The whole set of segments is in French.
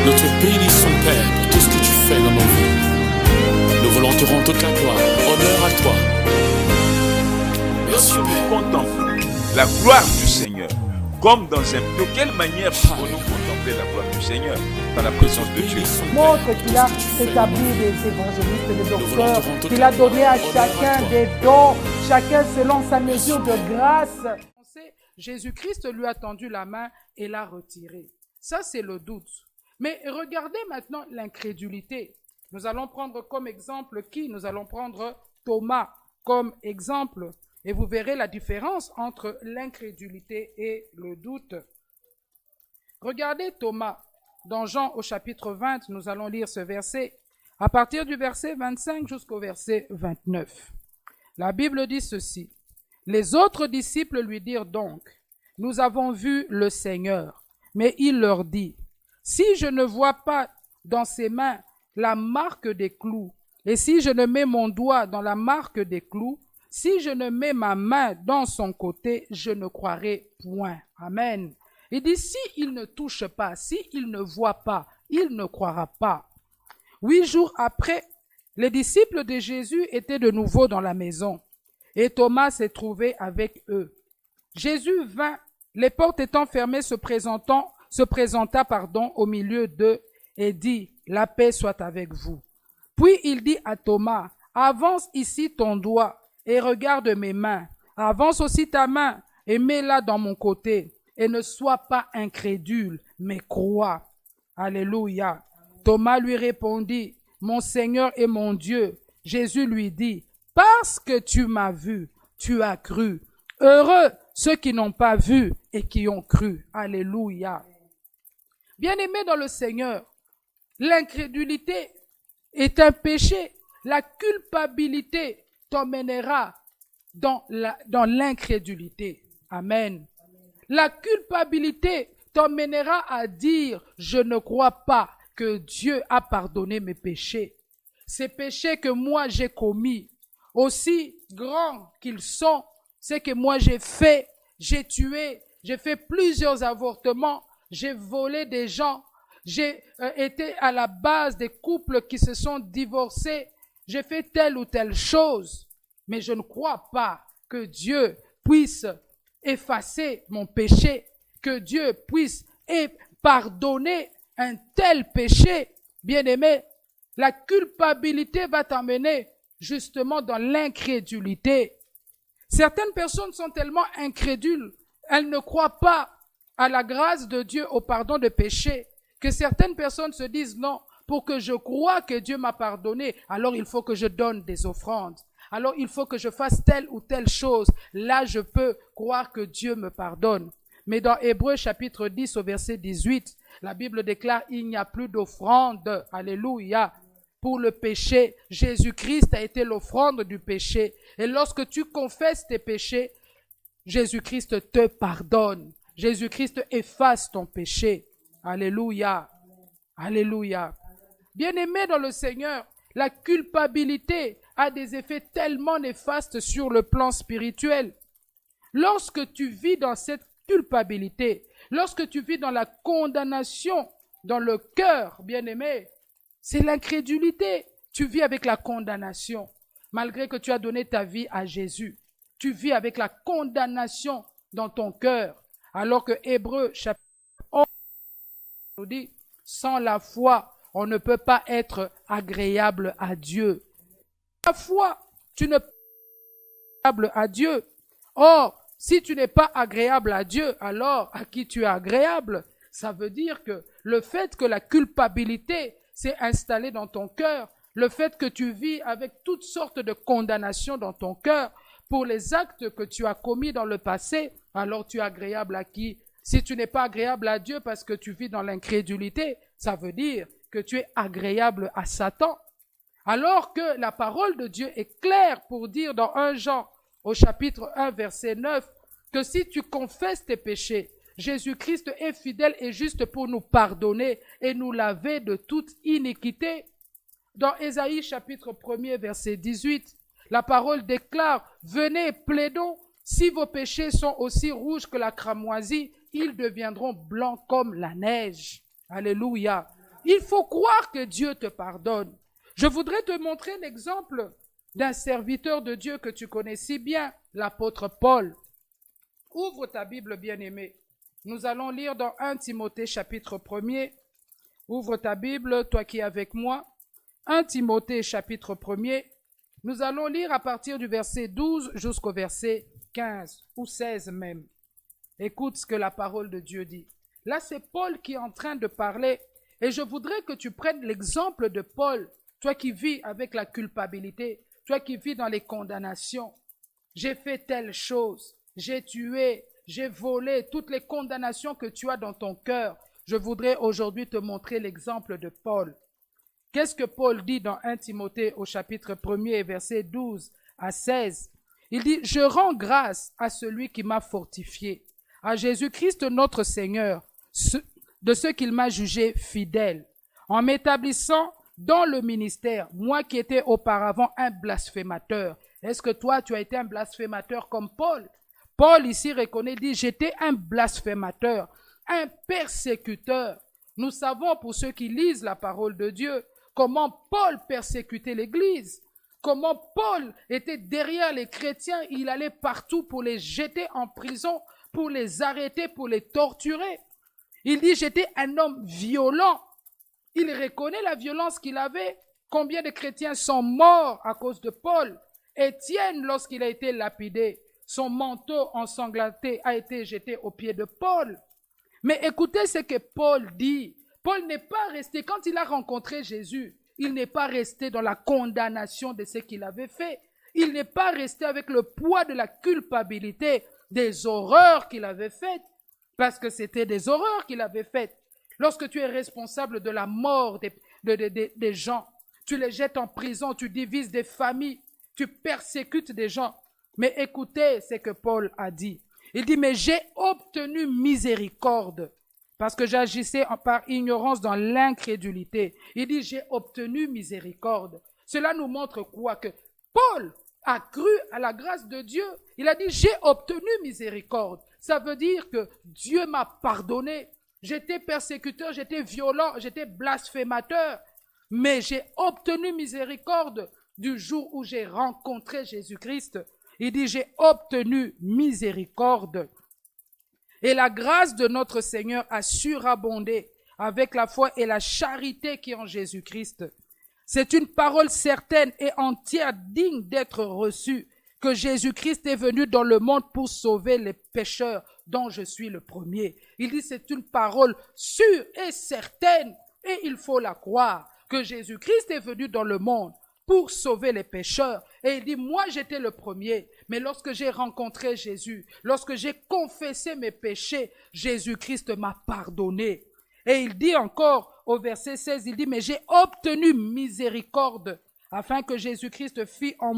Nous te bénissons, Père, pour tout ce que tu fais dans nos vies. Nous voulons te rendre toute la gloire. Honneur à toi. Merci, Lorsque Père. nous contemplons la gloire du Seigneur, comme dans un... De quelle manière pouvons-nous contempler la gloire du Seigneur dans la présence de Dieu? Montre qu'il a établi des évangélistes, des docteurs, qu'il a donné à chacun des dons, chacun selon sa mesure de grâce. Jésus-Christ lui a tendu la main et l'a retiré. Ça, c'est le doute. Mais regardez maintenant l'incrédulité. Nous allons prendre comme exemple qui? Nous allons prendre Thomas comme exemple. Et vous verrez la différence entre l'incrédulité et le doute. Regardez Thomas. Dans Jean au chapitre 20, nous allons lire ce verset. À partir du verset 25 jusqu'au verset 29. La Bible dit ceci. Les autres disciples lui dirent donc, « Nous avons vu le Seigneur. » Mais il leur dit, « Si je ne vois pas dans ses mains la marque des clous, et si je ne mets mon doigt dans la marque des clous, si je ne mets ma main dans son côté, je ne croirai point. » Amen. Il dit, si il ne touche pas, si il ne voit pas, il ne croira pas. 8 jours après, les disciples de Jésus étaient de nouveau dans la maison. Et Thomas s'est trouvé avec eux. Jésus vint, les portes étant fermées, se présenta au milieu d'eux et dit, « La paix soit avec vous. » Puis il dit à Thomas, « Avance ici ton doigt et regarde mes mains. Avance aussi ta main et mets-la dans mon côté. Et ne sois pas incrédule, mais crois. » Alléluia. Thomas lui répondit, « Mon Seigneur et mon Dieu. » Jésus lui dit, « Parce que tu m'as vu, tu as cru. Heureux ceux qui n'ont pas vu et qui ont cru. » Alléluia. Bien-aimés dans le Seigneur, l'incrédulité est un péché. La culpabilité t'emmènera dans l'incrédulité. Amen. La culpabilité t'emmènera à dire, je ne crois pas que Dieu a pardonné mes péchés. Ces péchés que moi j'ai commis, aussi grands qu'ils sont, c'est que moi j'ai fait, j'ai tué, j'ai fait plusieurs avortements, j'ai volé des gens, j'ai été à la base des couples qui se sont divorcés, j'ai fait telle ou telle chose, mais je ne crois pas que Dieu puisse effacer mon péché, que Dieu puisse pardonner un tel péché. Bien-aimé, la culpabilité va t'emmener justement dans l'incrédulité. Certaines personnes sont tellement incrédules, elles ne croient pas à la grâce de Dieu, au pardon de péché, que certaines personnes se disent non, pour que je croie que Dieu m'a pardonné, alors il faut que je donne des offrandes. Alors il faut que je fasse telle ou telle chose. Là, je peux croire que Dieu me pardonne. Mais dans Hébreux chapitre 10 au verset 18, la Bible déclare, il n'y a plus d'offrande. Alléluia. Pour le péché, Jésus-Christ a été l'offrande du péché. Et lorsque tu confesses tes péchés, Jésus-Christ te pardonne. Jésus-Christ efface ton péché. Alléluia. Alléluia. Bien-aimé dans le Seigneur, la culpabilité a des effets tellement néfastes sur le plan spirituel. Lorsque tu vis dans cette culpabilité, lorsque tu vis dans la condamnation, dans le cœur, bien-aimé, c'est l'incrédulité. Tu vis avec la condamnation. Malgré que tu as donné ta vie à Jésus, tu vis avec la condamnation dans ton cœur. Alors que Hébreux chapitre 11 nous dit, sans la foi, on ne peut pas être agréable à Dieu. La foi, tu ne peux pas être agréable à Dieu. Or, si tu n'es pas agréable à Dieu, alors à qui tu es agréable? Ça veut dire que le fait que la culpabilité s'est installée dans ton cœur, le fait que tu vis avec toutes sortes de condamnations dans ton cœur pour les actes que tu as commis dans le passé, alors tu es agréable à qui? Si tu n'es pas agréable à Dieu parce que tu vis dans l'incrédulité, ça veut dire que tu es agréable à Satan. Alors que la parole de Dieu est claire pour dire dans 1 Jean au chapitre 1 verset 9 que si tu confesses tes péchés, Jésus-Christ est fidèle et juste pour nous pardonner et nous laver de toute iniquité. Dans Ésaïe chapitre 1 verset 18, la parole déclare, venez, plaidons, si vos péchés sont aussi rouges que la cramoisie, ils deviendront blancs comme la neige. Alléluia. Il faut croire que Dieu te pardonne. Je voudrais te montrer l'exemple d'un serviteur de Dieu que tu connais si bien, l'apôtre Paul. Ouvre ta Bible, bien-aimé. Nous allons lire dans 1 Timothée chapitre 1er. Ouvre ta Bible, toi qui es avec moi. 1 Timothée chapitre 1er. Nous allons lire à partir du verset 12 jusqu'au verset 15 ou 16 même. Écoute ce que la parole de Dieu dit. Là, c'est Paul qui est en train de parler. Et je voudrais que tu prennes l'exemple de Paul, toi qui vis avec la culpabilité, toi qui vis dans les condamnations. J'ai fait telle chose, j'ai tué, j'ai volé, toutes les condamnations que tu as dans ton cœur. Je voudrais aujourd'hui te montrer l'exemple de Paul. Qu'est-ce que Paul dit dans 1 Timothée au chapitre 1er, versets 12 à 16? Il dit, « Je rends grâce à celui qui m'a fortifié, à Jésus-Christ notre Seigneur, de ce qu'il m'a jugé fidèle, en m'établissant dans le ministère, moi qui étais auparavant un blasphémateur. » Est-ce que toi, tu as été un blasphémateur comme Paul? Paul ici reconnaît, dit, j'étais un blasphémateur, un persécuteur. Nous savons, pour ceux qui lisent la parole de Dieu, comment Paul persécutait l'Église, comment Paul était derrière les chrétiens, il allait partout pour les jeter en prison, pour les arrêter, pour les torturer. Il dit, j'étais un homme violent. Il reconnaît la violence qu'il avait. Combien de chrétiens sont morts à cause de Paul? Étienne, lorsqu'il a été lapidé, son manteau ensanglanté a été jeté aux pieds de Paul. Mais écoutez ce que Paul dit. Paul n'est pas resté, quand il a rencontré Jésus, il n'est pas resté dans la condamnation de ce qu'il avait fait. Il n'est pas resté avec le poids de la culpabilité des horreurs qu'il avait faites, parce que c'était des horreurs qu'il avait faites. Lorsque tu es responsable de la mort des gens, tu les jettes en prison, tu divises des familles, tu persécutes des gens. Mais écoutez ce que Paul a dit. Il dit, mais j'ai obtenu miséricorde parce que j'agissais par ignorance dans l'incrédulité. Il dit, j'ai obtenu miséricorde. Cela nous montre quoi? Que Paul a cru à la grâce de Dieu. Il a dit, j'ai obtenu miséricorde. Ça veut dire que Dieu m'a pardonné. J'étais persécuteur, j'étais violent, j'étais blasphémateur. Mais j'ai obtenu miséricorde du jour où j'ai rencontré Jésus-Christ. Il dit, j'ai obtenu miséricorde. Et la grâce de notre Seigneur a surabondé avec la foi et la charité qui est en Jésus-Christ. C'est une parole certaine et entière digne d'être reçue, que Jésus-Christ est venu dans le monde pour sauver les pécheurs, dont je suis le premier. Il dit, c'est une parole sûre et certaine, et il faut la croire, que Jésus-Christ est venu dans le monde pour sauver les pécheurs. Et il dit, moi j'étais le premier, mais lorsque j'ai rencontré Jésus, lorsque j'ai confessé mes péchés, Jésus-Christ m'a pardonné. Et il dit encore au verset 16, il dit, mais j'ai obtenu miséricorde, afin que Jésus-Christ fit voir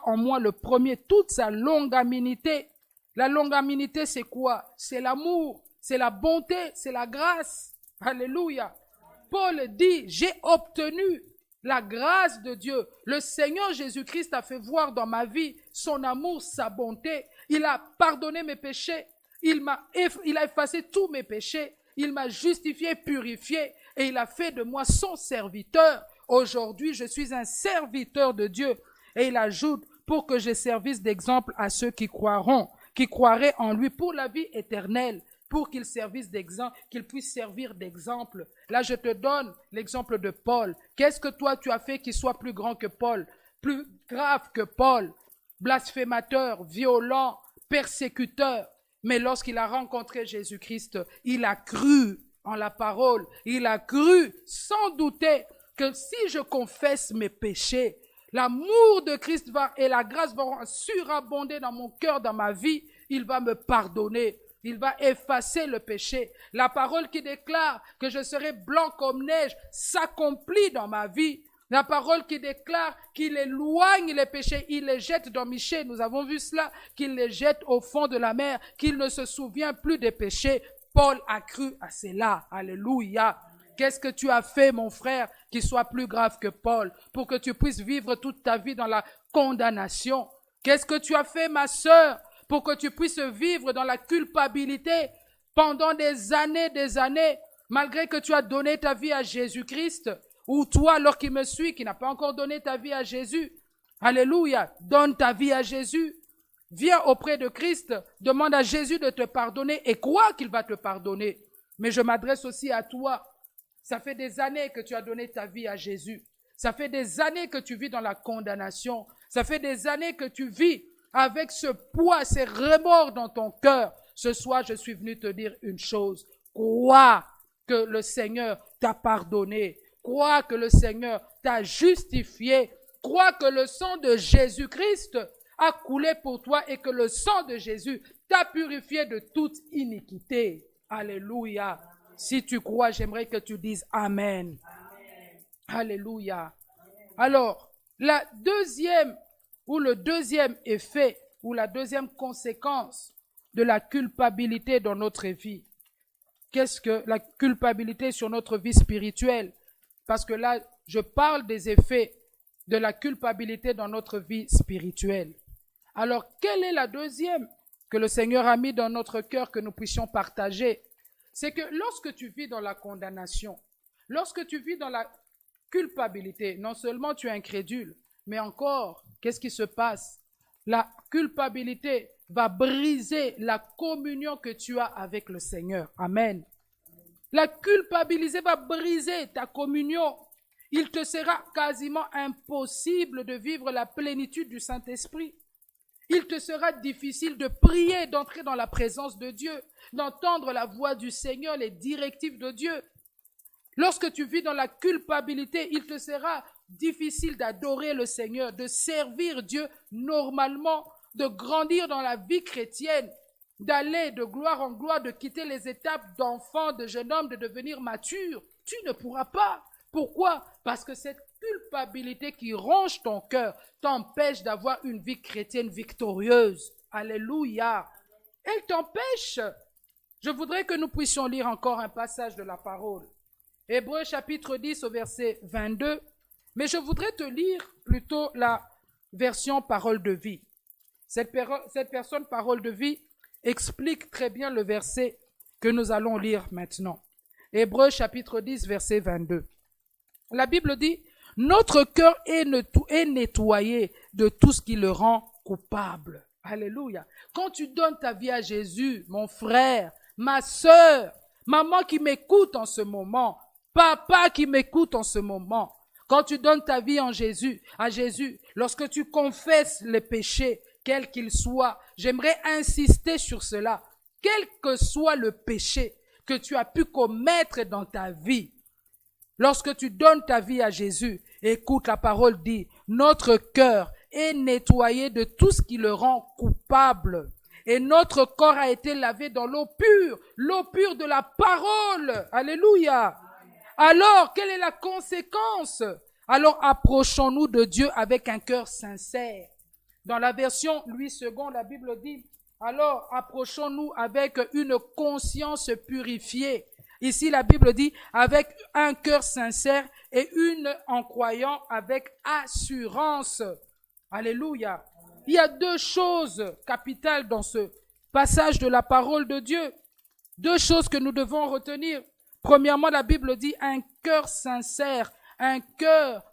en moi le premier toute sa longanimité. La longanimité, c'est quoi? C'est l'amour, c'est la bonté, c'est la grâce. Alléluia. Paul dit, j'ai obtenu la grâce de Dieu. Le Seigneur Jésus-Christ a fait voir dans ma vie son amour, sa bonté. Il a pardonné mes péchés. Il a effacé tous mes péchés. Il m'a justifié, purifié et il a fait de moi son serviteur. Aujourd'hui, je suis un serviteur de Dieu. Et il ajoute, pour que je servisse d'exemple à ceux qui croiraient en lui pour la vie éternelle, pour qu'ils servissent d'exemple, qu'ils puissent servir d'exemple. Là, je te donne l'exemple de Paul. Qu'est-ce que toi tu as fait qui soit plus grand que Paul, plus grave que Paul? Blasphémateur, violent, persécuteur. Mais lorsqu'il a rencontré Jésus-Christ, il a cru en la parole. Il a cru sans douter que si je confesse mes péchés, l'amour de Christ et la grâce vont surabonder dans mon cœur, dans ma vie. Il va me pardonner. Il va effacer le péché. La parole qui déclare que je serai blanc comme neige s'accomplit dans ma vie. La parole qui déclare qu'il éloigne les péchés, il les jette dans Michée. Nous avons vu cela, qu'il les jette au fond de la mer, qu'il ne se souvient plus des péchés. Paul a cru à cela. Alléluia. Qu'est-ce que tu as fait, mon frère, qui soit plus grave que Paul, pour que tu puisses vivre toute ta vie dans la condamnation? Qu'est-ce que tu as fait, ma sœur, pour que tu puisses vivre dans la culpabilité pendant des années, malgré que tu as donné ta vie à Jésus-Christ, ou toi, alors qui me suis, qui n'a pas encore donné ta vie à Jésus, alléluia, donne ta vie à Jésus, viens auprès de Christ, demande à Jésus de te pardonner et crois qu'il va te pardonner. Mais je m'adresse aussi à toi. Ça fait des années que tu as donné ta vie à Jésus. Ça fait des années que tu vis dans la condamnation. Ça fait des années que tu vis avec ce poids, ces remords dans ton cœur. Ce soir, je suis venu te dire une chose. Crois que le Seigneur t'a pardonné. Crois que le Seigneur t'a justifié. Crois que le sang de Jésus-Christ a coulé pour toi et que le sang de Jésus t'a purifié de toute iniquité. Alléluia. Si tu crois, j'aimerais que tu dises Amen. Alléluia. Alors, la deuxième ou le deuxième effet ou la deuxième conséquence de la culpabilité dans notre vie. Qu'est-ce que la culpabilité sur notre vie spirituelle? Parce que là, je parle des effets de la culpabilité dans notre vie spirituelle. Alors, quelle est la deuxième que le Seigneur a mis dans notre cœur que nous puissions partager? C'est que lorsque tu vis dans la condamnation, lorsque tu vis dans la culpabilité, non seulement tu es incrédule, mais encore, qu'est-ce qui se passe? La culpabilité va briser la communion que tu as avec le Seigneur. Amen. La culpabilité va briser ta communion. Il te sera quasiment impossible de vivre la plénitude du Saint-Esprit. Il te sera difficile de prier, d'entrer dans la présence de Dieu, d'entendre la voix du Seigneur, les directives de Dieu. Lorsque tu vis dans la culpabilité, il te sera difficile d'adorer le Seigneur, de servir Dieu normalement, de grandir dans la vie chrétienne, d'aller de gloire en gloire, de quitter les étapes d'enfant, de jeune homme, de devenir mature. Tu ne pourras pas. Pourquoi? Parce que cette culpabilité qui ronge ton cœur t'empêche d'avoir une vie chrétienne victorieuse. Alléluia. Elle t'empêche. Je voudrais que nous puissions lire encore un passage de la parole. Hébreux chapitre 10 au verset 22. Mais je voudrais te lire plutôt la version parole de vie. Cette personne parole de vie explique très bien le verset que nous allons lire maintenant. Hébreux chapitre 10 verset 22. La Bible dit, notre cœur est nettoyé de tout ce qui le rend coupable. Alléluia. Quand tu donnes ta vie à Jésus, mon frère, ma sœur, maman qui m'écoute en ce moment, papa qui m'écoute en ce moment, quand tu donnes ta vie à Jésus, lorsque tu confesses les péchés, quels qu'ils soient, j'aimerais insister sur cela. Quel que soit le péché que tu as pu commettre dans ta vie, lorsque tu donnes ta vie à Jésus, écoute, la parole dit, notre cœur est nettoyé de tout ce qui le rend coupable. Et notre corps a été lavé dans l'eau pure de la parole. Alléluia. Alors, quelle est la conséquence? Alors, approchons-nous de Dieu avec un cœur sincère. Dans la version Louis II, la Bible dit, alors approchons-nous avec une conscience purifiée. Ici, la Bible dit, avec un cœur sincère et en croyant avec assurance. Alléluia. Il y a deux choses capitales dans ce passage de la parole de Dieu. Deux choses que nous devons retenir. Premièrement, la Bible dit un cœur sincère, un cœur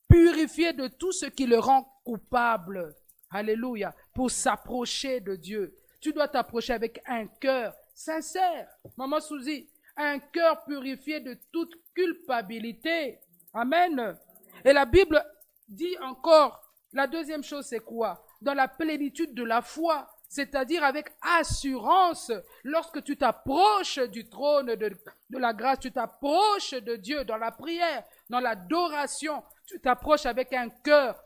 purifié de tout ce qui le rend coupable. Alléluia. Pour s'approcher de Dieu. Tu dois t'approcher avec un cœur sincère. Maman Souzy, un cœur purifié de toute culpabilité. Amen. Et la Bible dit encore, la deuxième chose c'est quoi? Dans la plénitude de la foi, c'est-à-dire avec assurance, lorsque tu t'approches du trône de la grâce, tu t'approches de Dieu dans la prière, dans l'adoration, tu t'approches avec un cœur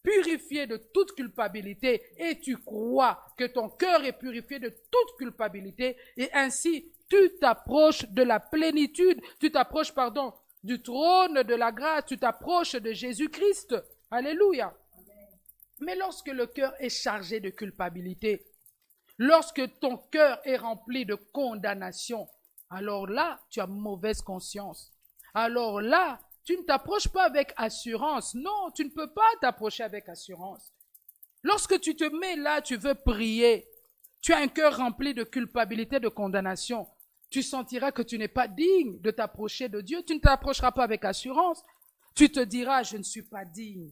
purifié de toute culpabilité et tu crois que ton cœur est purifié de toute culpabilité et ainsi tu t'approches de la plénitude, tu t'approches, du trône de la grâce, tu t'approches de Jésus-Christ. Alléluia. Mais lorsque le cœur est chargé de culpabilité, lorsque ton cœur est rempli de condamnation, alors là, tu as mauvaise conscience. Alors là, tu ne t'approches pas avec assurance. Non, tu ne peux pas t'approcher avec assurance. Lorsque tu te mets là, tu veux prier, tu as un cœur rempli de culpabilité, de condamnation. tu sentiras que tu n'es pas digne de t'approcher de Dieu. Tu ne t'approcheras pas avec assurance. Tu te diras, je ne suis pas digne.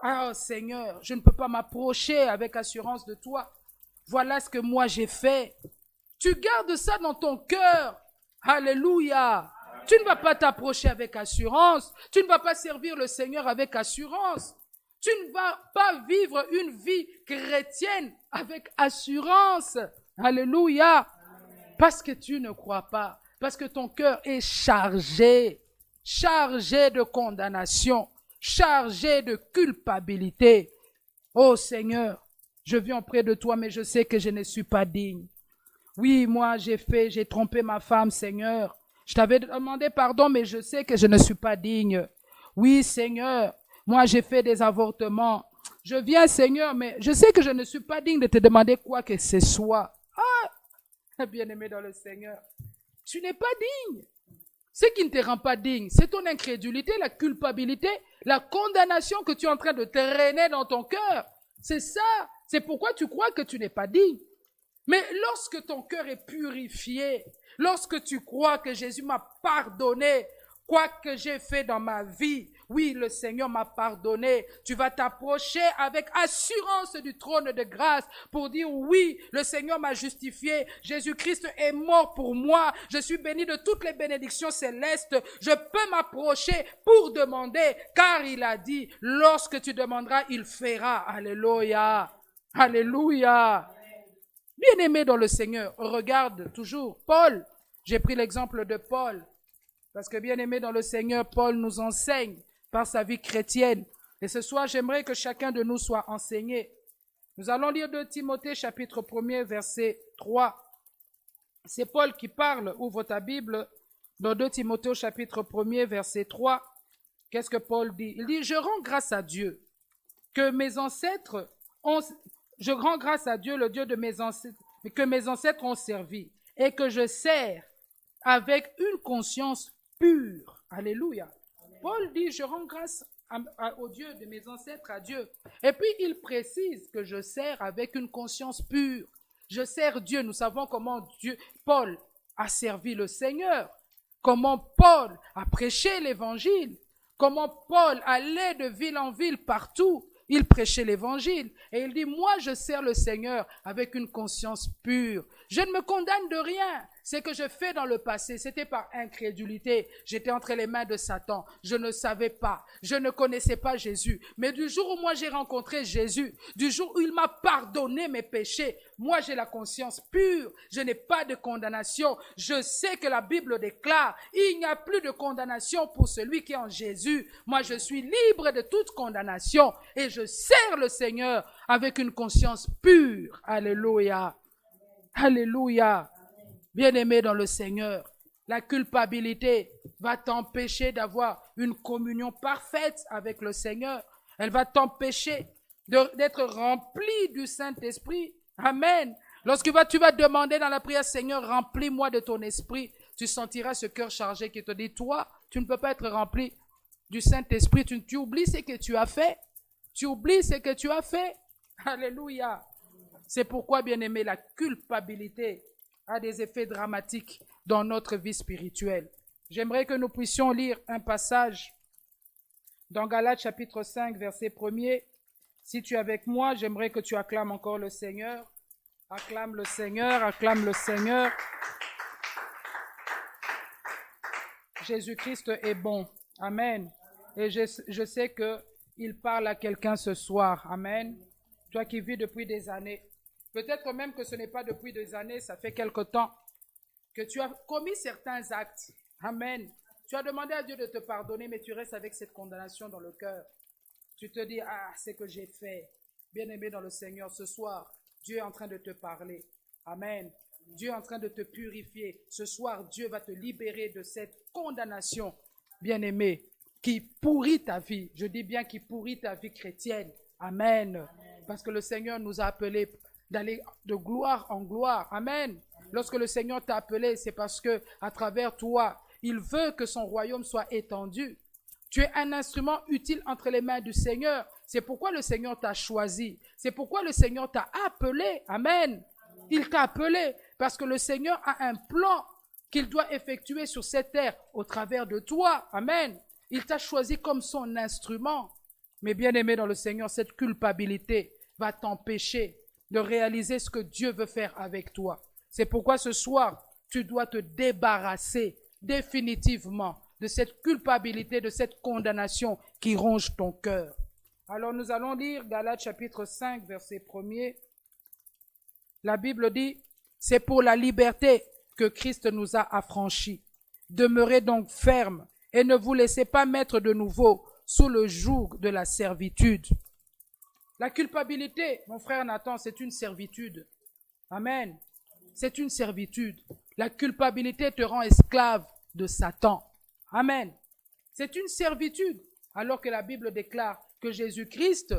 Ah Seigneur, je ne peux pas m'approcher avec assurance de toi. Voilà ce que moi j'ai fait. Tu gardes ça dans ton cœur. Alléluia. Tu ne vas pas t'approcher avec assurance. Tu ne vas pas servir le Seigneur avec assurance. Tu ne vas pas vivre une vie chrétienne avec assurance. Alléluia. Parce que tu ne crois pas. Parce que ton cœur est chargé de condamnation, chargé de culpabilité. Oh Seigneur, je viens auprès de toi, mais je sais que je ne suis pas digne. Oui, moi j'ai trompé ma femme, Seigneur. Je t'avais demandé pardon, mais je sais que je ne suis pas digne. Oui, Seigneur, moi j'ai fait des avortements. Je viens, Seigneur, mais je sais que je ne suis pas digne de te demander quoi que ce soit. Ah, bien-aimé dans le Seigneur, tu n'es pas digne. Ce qui ne te rend pas digne, c'est ton incrédulité, la culpabilité, la condamnation que tu es en train de traîner dans ton cœur. C'est ça. C'est pourquoi tu crois que tu n'es pas digne. Mais lorsque ton cœur est purifié, lorsque tu crois que Jésus m'a pardonné, quoi que j'ai fait dans ma vie, oui, le Seigneur m'a pardonné, tu vas t'approcher avec assurance du trône de grâce pour dire oui, le Seigneur m'a justifié, Jésus-Christ est mort pour moi, je suis béni de toutes les bénédictions célestes, je peux m'approcher pour demander, car il a dit, lorsque tu demanderas, il fera. Alléluia, alléluia. Bien-aimé dans le Seigneur, regarde toujours Paul. J'ai pris l'exemple de Paul. Parce que bien-aimé dans le Seigneur, Paul nous enseigne par sa vie chrétienne. Et ce soir, j'aimerais que chacun de nous soit enseigné. Nous allons lire 2 Timothée chapitre 1er verset 3. C'est Paul qui parle. Ouvre ta Bible dans 2 Timothée chapitre 1er verset 3. Qu'est-ce que Paul dit? Il dit, je rends grâce à Dieu que mes ancêtres ont... Je rends grâce à Dieu, le Dieu de mes ancêtres, que mes ancêtres ont servi et que je sers avec une conscience pure. Alléluia. Paul dit, je rends grâce au Dieu de mes ancêtres, à Dieu. Et puis il précise que je sers avec une conscience pure. Je sers Dieu. Nous savons comment Paul a servi le Seigneur, comment Paul a prêché l'évangile, comment Paul allait de ville en ville partout. Il prêchait l'évangile et il dit, moi je sers le Seigneur avec une conscience pure. Je ne me condamne de rien. Ce que je fais dans le passé, c'était par incrédulité. J'étais entre les mains de Satan. Je ne savais pas. Je ne connaissais pas Jésus. Mais du jour où moi j'ai rencontré Jésus, du jour où il m'a pardonné mes péchés, moi j'ai la conscience pure. Je n'ai pas de condamnation. Je sais que la Bible déclare, il n'y a plus de condamnation pour celui qui est en Jésus. Moi je suis libre de toute condamnation et je sers le Seigneur avec une conscience pure. Alléluia. Alléluia. Bien-aimé dans le Seigneur, la culpabilité va t'empêcher d'avoir une communion parfaite avec le Seigneur. Elle va t'empêcher d'être rempli du Saint-Esprit. Amen. Lorsque tu vas demander dans la prière, Seigneur, remplis-moi de ton esprit, tu sentiras ce cœur chargé qui te dit, toi, tu ne peux pas être rempli du Saint-Esprit. Tu oublies ce que tu as fait. Tu oublies ce que tu as fait. Alléluia. C'est pourquoi, bien-aimé, la culpabilité a des effets dramatiques dans notre vie spirituelle. J'aimerais que nous puissions lire un passage dans Galates chapitre 5, verset 1er. Si tu es avec moi, j'aimerais que tu acclames encore le Seigneur. Acclame le Seigneur, acclame le Seigneur. Jésus-Christ est bon. Amen. Et je sais qu'il parle à quelqu'un ce soir. Amen. Toi qui vis depuis des années. Peut-être même que ce n'est pas depuis des années, ça fait quelque temps que tu as commis certains actes. Amen. Tu as demandé à Dieu de te pardonner, mais tu restes avec cette condamnation dans le cœur. Tu te dis, c'est que j'ai fait. Bien-aimé dans le Seigneur, ce soir, Dieu est en train de te parler. Amen. Dieu est en train de te purifier. Ce soir, Dieu va te libérer de cette condamnation, bien-aimé, qui pourrit ta vie. Je dis bien qui pourrit ta vie chrétienne. Amen. Parce que le Seigneur nous a appelés d'aller de gloire en gloire. Amen. Lorsque le Seigneur t'a appelé, c'est parce que à travers toi, il veut que son royaume soit étendu. Tu es un instrument utile entre les mains du Seigneur. C'est pourquoi le Seigneur t'a choisi. C'est pourquoi le Seigneur t'a appelé. Amen. Il t'a appelé parce que le Seigneur a un plan qu'il doit effectuer sur cette terre au travers de toi. Amen. Il t'a choisi comme son instrument. Mais bien aimé dans le Seigneur, cette culpabilité va t'empêcher de réaliser ce que Dieu veut faire avec toi. C'est pourquoi ce soir, tu dois te débarrasser définitivement de cette culpabilité, de cette condamnation qui ronge ton cœur. Alors nous allons lire Galates chapitre 5, verset 1er. La Bible dit, c'est pour la liberté que Christ nous a affranchis. Demeurez donc fermes et ne vous laissez pas mettre de nouveau sous le joug de la servitude. La culpabilité, mon frère Nathan, c'est une servitude. Amen. C'est une servitude. La culpabilité te rend esclave de Satan. Amen. C'est une servitude. Alors que la Bible déclare que Jésus-Christ,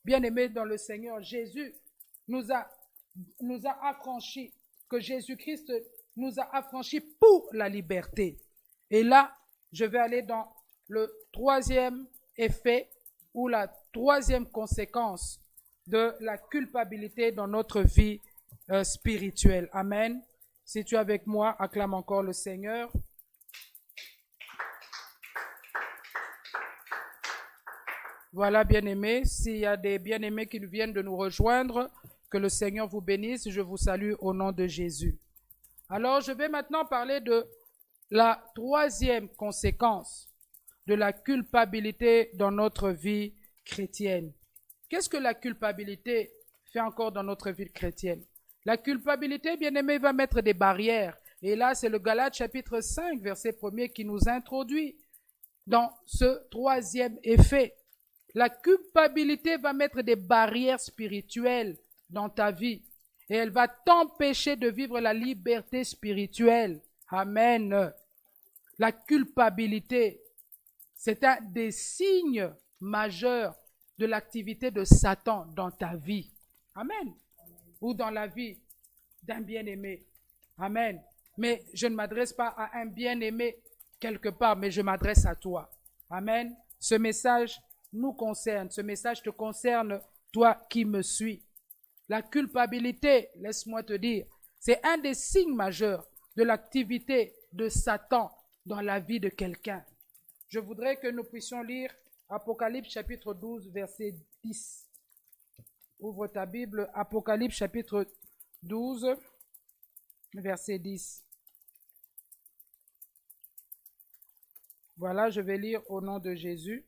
bien-aimé dans le Seigneur, Jésus nous a affranchis, que Jésus-Christ nous a affranchis pour la liberté. Et là, je vais aller dans le troisième effet ou la troisième conséquence de la culpabilité dans notre vie spirituelle. Amen. Si tu es avec moi, acclame encore le Seigneur. Voilà, bien-aimés. S'il y a des bien-aimés qui viennent de nous rejoindre, que le Seigneur vous bénisse. Je vous salue au nom de Jésus. Alors, je vais maintenant parler de la troisième conséquence de la culpabilité dans notre vie chrétienne. Qu'est-ce que la culpabilité fait encore dans notre vie chrétienne? La culpabilité, bien-aimé, va mettre des barrières. Et là, c'est le Galates chapitre 5, verset 1er qui nous introduit dans ce troisième effet. La culpabilité va mettre des barrières spirituelles dans ta vie et elle va t'empêcher de vivre la liberté spirituelle. Amen. La culpabilité, c'est un des signes majeurs de l'activité de Satan dans ta vie. Amen. Ou dans la vie d'un bien-aimé. Amen. Mais je ne m'adresse pas à un bien-aimé quelque part, mais je m'adresse à toi. Amen. Ce message nous concerne. Ce message te concerne, toi qui me suis. La culpabilité, laisse-moi te dire, c'est un des signes majeurs de l'activité de Satan dans la vie de quelqu'un. Je voudrais que nous puissions lire Apocalypse chapitre 12, verset 10. Ouvre ta Bible, Apocalypse chapitre 12, verset 10. Voilà, je vais lire au nom de Jésus.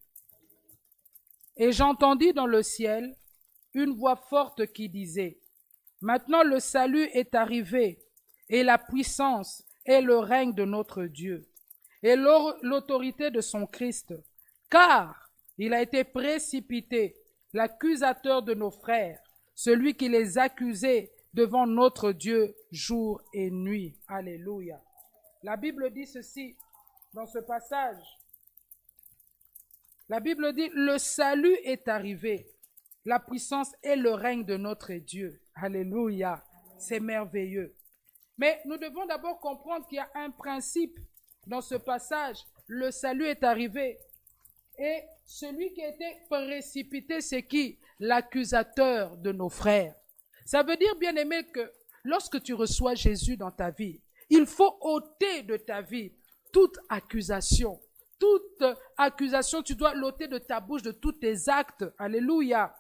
Et j'entendis dans le ciel une voix forte qui disait, « Maintenant le salut est arrivé, et la puissance et le règne de notre Dieu, et l'autorité de son Christ, car il a été précipité, l'accusateur de nos frères, celui qui les accusait devant notre Dieu jour et nuit. » Alléluia. La Bible dit ceci dans ce passage. La Bible dit, le salut est arrivé, la puissance et le règne de notre Dieu. Alléluia, c'est merveilleux. Mais nous devons d'abord comprendre qu'il y a un principe dans ce passage. Le salut est arrivé. Et celui qui a été précipité, c'est qui? L'accusateur de nos frères. Ça veut dire, bien aimé, que lorsque tu reçois Jésus dans ta vie, il faut ôter de ta vie toute accusation. Toute accusation, tu dois l'ôter de ta bouche, de tous tes actes. Alléluia.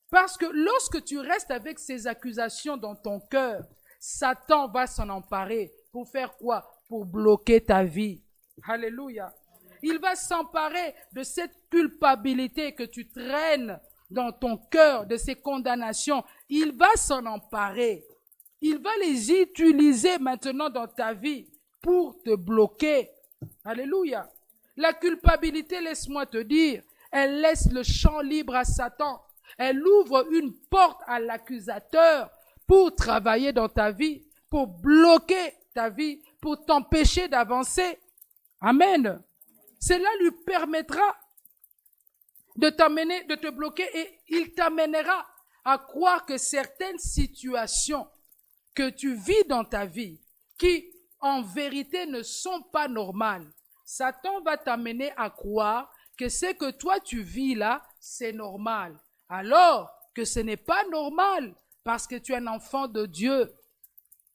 Parce que lorsque tu restes avec ces accusations dans ton cœur, Satan va s'en emparer. Pour faire quoi? Pour bloquer ta vie. Alléluia. Il va s'emparer de cette culpabilité que tu traînes dans ton cœur, de ces condamnations. Il va s'en emparer. Il va les utiliser maintenant dans ta vie pour te bloquer. Alléluia. La culpabilité, laisse-moi te dire, elle laisse le champ libre à Satan. Elle ouvre une porte à l'accusateur pour travailler dans ta vie, pour bloquer ta vie, pour t'empêcher d'avancer. Amen. Cela lui permettra de t'amener, de te bloquer et il t'amènera à croire que certaines situations que tu vis dans ta vie, qui en vérité ne sont pas normales, Satan va t'amener à croire que ce que toi tu vis là, c'est normal. Alors que ce n'est pas normal parce que tu es un enfant de Dieu.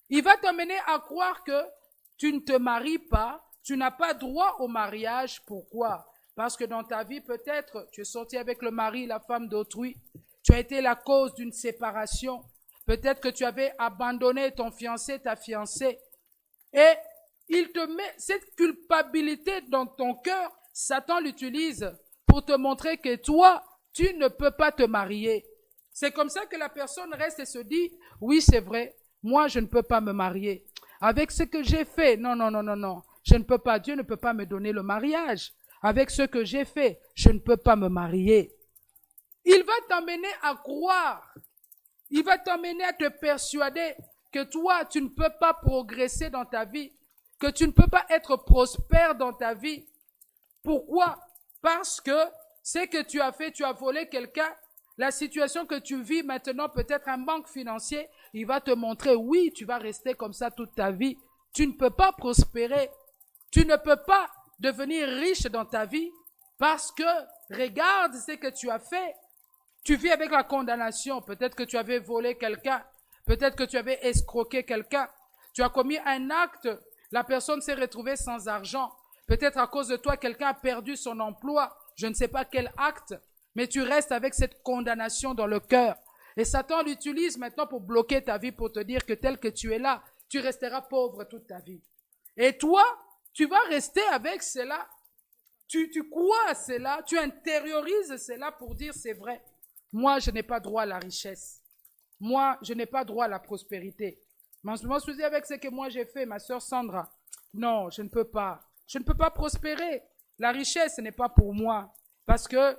Il va t'amener à croire que tu ne te maries pas, tu n'as pas droit au mariage. Pourquoi? Parce que dans ta vie, peut-être, tu es sorti avec le mari, la femme d'autrui. Tu as été la cause d'une séparation. Peut-être que tu avais abandonné ton fiancé, ta fiancée. Et il te met cette culpabilité dans ton cœur. Satan l'utilise pour te montrer que toi, tu ne peux pas te marier. C'est comme ça que la personne reste et se dit, oui, c'est vrai, moi, je ne peux pas me marier. Avec ce que j'ai fait, non, je ne peux pas, Dieu ne peut pas me donner le mariage. Avec ce que j'ai fait, je ne peux pas me marier. Il va t'emmener à croire, il va t'emmener à te persuader que toi, tu ne peux pas progresser dans ta vie, que tu ne peux pas être prospère dans ta vie. Pourquoi? Parce que ce que tu as fait, tu as volé quelqu'un, la situation que tu vis maintenant, peut-être un manque financier, il va te montrer, oui, tu vas rester comme ça toute ta vie. Tu ne peux pas prospérer. Tu ne peux pas devenir riche dans ta vie parce que, regarde ce que tu as fait. Tu vis avec la condamnation. Peut-être que tu avais volé quelqu'un. Peut-être que tu avais escroqué quelqu'un. Tu as commis un acte. La personne s'est retrouvée sans argent. Peut-être à cause de toi, quelqu'un a perdu son emploi. Je ne sais pas quel acte. Mais tu restes avec cette condamnation dans le cœur. Et Satan l'utilise maintenant pour bloquer ta vie, pour te dire que tel que tu es là, tu resteras pauvre toute ta vie. Et toi, tu vas rester avec cela. Tu crois à cela, tu intériorises cela pour dire c'est vrai. Moi, je n'ai pas droit à la richesse. Moi, je n'ai pas droit à la prospérité. Mais en ce moment, je suis avec ce que moi j'ai fait, ma sœur Sandra. Non, je ne peux pas. Je ne peux pas prospérer. La richesse, ce n'est pas pour moi. Parce que